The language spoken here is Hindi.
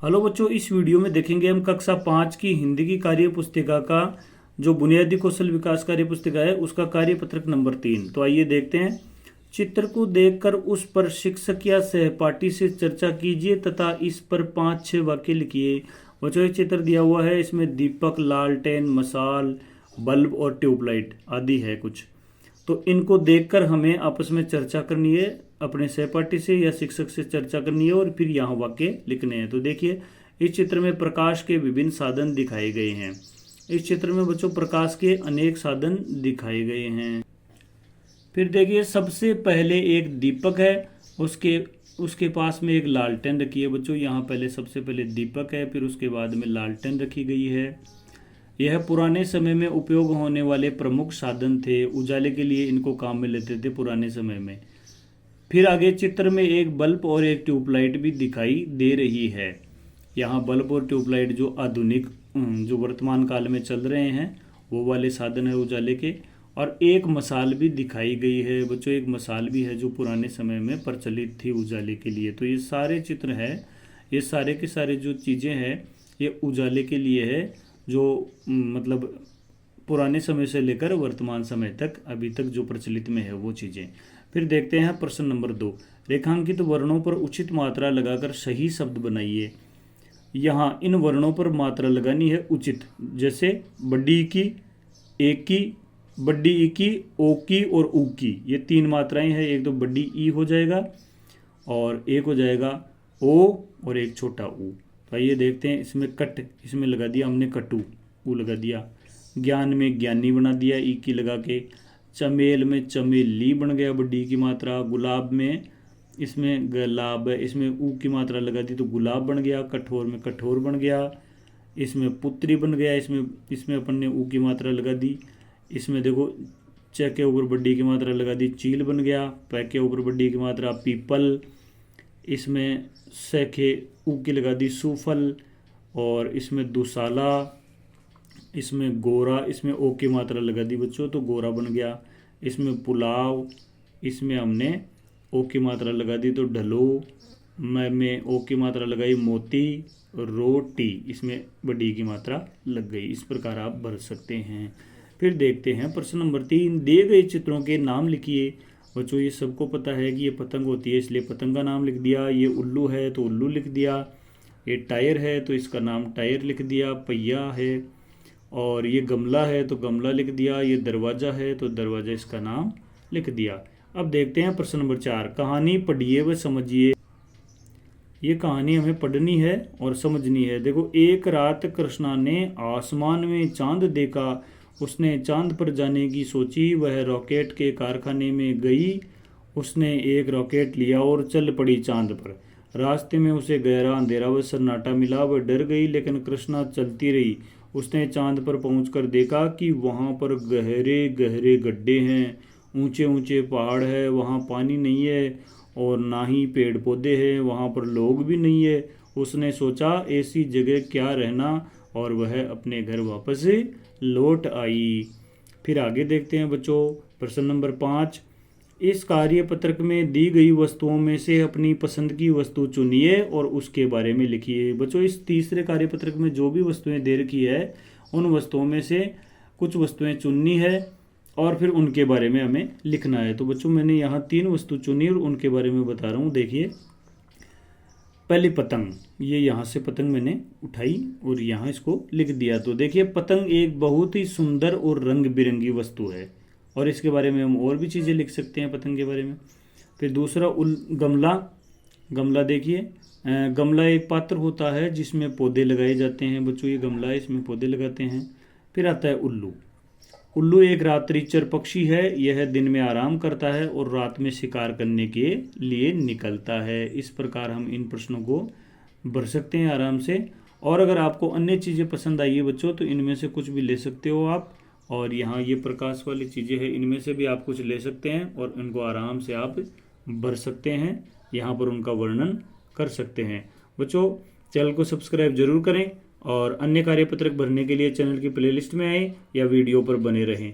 हेलो बच्चों, इस वीडियो में देखेंगे हम कक्षा 5 की हिंदी की कार्य पुस्तिका का जो बुनियादी कौशल विकास कार्य पुस्तिका है उसका कार्य पत्रक नंबर 3। तो आइए देखते हैं। चित्र को देखकर उस पर शिक्षक या सहपाठी से चर्चा कीजिए तथा इस पर 5-6 वाक्य लिखिए। बच्चों, ये चित्र दिया हुआ है, इसमें दीपक, लालटेन, मशाल, बल्ब और ट्यूबलाइट आदि है कुछ। तो इनको देखकर हमें आपस में चर्चा करनी है, अपने सहपाठी से या शिक्षक से चर्चा करनी है और फिर यहाँ वाक्य लिखने हैं। तो देखिए, इस चित्र में प्रकाश के विभिन्न साधन दिखाए गए हैं। इस चित्र में बच्चों प्रकाश के अनेक साधन दिखाए गए हैं। फिर देखिए, सबसे पहले एक दीपक है, उसके पास में एक लालटेन रखी है। बच्चों, यहाँ पहले सबसे पहले दीपक है, फिर उसके बाद में लालटेन रखी गई है। यह पुराने समय में उपयोग होने वाले प्रमुख साधन थे। उजाले के लिए इनको काम में लेते थे पुराने समय में। फिर आगे चित्र में एक बल्ब और एक ट्यूबलाइट भी दिखाई दे रही है। यहाँ बल्ब और ट्यूबलाइट जो आधुनिक जो वर्तमान काल में चल रहे हैं वो वाले साधन है उजाले के। और एक मशाल भी दिखाई गई है। बच्चों, एक मशाल भी है जो पुराने समय में प्रचलित थी उजाले के लिए। तो ये सारे चित्र है, ये सारे के सारे जो चीज़ें हैं ये उजाले के लिए है, जो मतलब पुराने समय से लेकर वर्तमान समय तक अभी तक जो प्रचलित में है वो चीज़ें। फिर देखते हैं प्रश्न नंबर 2। रेखांकित वर्णों पर उचित मात्रा लगाकर सही शब्द बनाइए। यहाँ इन वर्णों पर मात्रा लगानी है उचित, जैसे बड़ी की, एक की, बड़ी ई की, ओ की और ऊ की, ये 3 मात्राएं हैं। एक तो बड़ी ई हो जाएगा और एक हो जाएगा ओ और एक छोटा ऊ। तो आइए देखते हैं। इसमें कट, इसमें लगा दिया हमने कटु, ऊ लगा दिया। ज्ञान में ज्ञानी बना दिया ई की लगा के। चमेल में चमेली बन गया बड़ी की मात्रा। गुलाब में इसमें गुलाब है, इसमें ऊ की मात्रा लगा दी तो गुलाब बन गया। कठोर में कठोर बन गया। इसमें पुत्री बन गया, इसमें अपन ने ऊ की मात्रा लगा दी। इसमें देखो च के ऊपर बड़ी की मात्रा लगा दी, चील बन गया। पै के ऊपर बड़ी की मात्रा पीपल। इसमें सखे ऊ की लगा दी सूफल। और इसमें दुसाला, इसमें गोरा, इसमें ओ की मात्रा लगा दी बच्चों तो गोरा बन गया। इसमें पुलाव, इसमें हमने ओ की मात्रा लगा दी तो ढलो। में ओ की मात्रा लगाई मोती। रोटी, इसमें बड़ी की मात्रा लग गई। इस प्रकार आप भर सकते हैं। फिर देखते हैं प्रश्न नंबर 3। दिए गए चित्रों के नाम लिखिए। बच्चों, ये सबको पता है कि ये पतंग होती है इसलिए पतंग का नाम लिख दिया। ये उल्लू है तो उल्लू लिख दिया। ये टायर है तो इसका नाम टायर लिख दिया। पहिया है। और ये गमला है तो गमला लिख दिया। ये दरवाज़ा है तो दरवाज़ा इसका नाम लिख दिया। अब देखते हैं प्रश्न नंबर 4। कहानी पढ़िए व समझिए। ये कहानी हमें पढ़नी है और समझनी है। देखो, एक रात कृष्णा ने आसमान में चांद देखा। उसने चांद पर जाने की सोची। वह रॉकेट के कारखाने में गई। उसने एक रॉकेट लिया और चल पड़ी चांद पर। रास्ते में उसे गहरा अंधेरा व सन्नाटा मिला। वह डर गई लेकिन कृष्णा चलती रही। उसने चांद पर पहुंचकर देखा कि वहां पर गहरे गहरे गड्ढे हैं, ऊंचे ऊंचे पहाड़ है, वहां पानी नहीं है और ना ही पेड़ पौधे हैं, वहां पर लोग भी नहीं है। उसने सोचा ऐसी जगह क्या रहना और वह अपने घर वापस लौट आई। फिर आगे देखते हैं बच्चों प्रश्न नंबर 5। इस कार्य पत्रक में दी गई वस्तुओं में से अपनी पसंद की वस्तु चुनिए और उसके बारे में लिखिए। बच्चों, इस तीसरे कार्य पत्रक में जो भी वस्तुएं दे रखी है उन वस्तुओं में से कुछ वस्तुएं चुननी है और फिर उनके बारे में हमें लिखना है। तो बच्चों, मैंने यहाँ 3 वस्तु चुनी और उनके बारे में बता रहा हूँ। देखिए, पहली पतंग, ये यहाँ से पतंग मैंने उठाई और यहाँ इसको लिख दिया। तो देखिए, पतंग एक बहुत ही सुंदर और रंग बिरंगी वस्तु है और इसके बारे में हम और भी चीज़ें लिख सकते हैं पतंग के बारे में। फिर दूसरा गमला। गमला देखिए, गमला एक पात्र होता है जिसमें पौधे लगाए जाते हैं। बच्चों, ये गमला है, इसमें पौधे लगाते हैं। फिर आता है उल्लू। उल्लू एक रात्रिचर पक्षी है। यह दिन में आराम करता है और रात में शिकार करने के लिए निकलता है। इस प्रकार हम इन प्रश्नों को भर सकते हैं आराम से। और अगर आपको अन्य चीज़ें पसंद आई है बच्चों तो इनमें से कुछ भी ले सकते हो आप। और यहाँ ये प्रकाश वाली चीज़ें हैं, इनमें से भी आप कुछ ले सकते हैं और इनको आराम से आप भर सकते हैं। यहाँ पर उनका वर्णन कर सकते हैं। बच्चों, चैनल को सब्सक्राइब जरूर करें और अन्य कार्यपत्रक भरने के लिए चैनल की प्लेलिस्ट में आएँ या वीडियो पर बने रहें।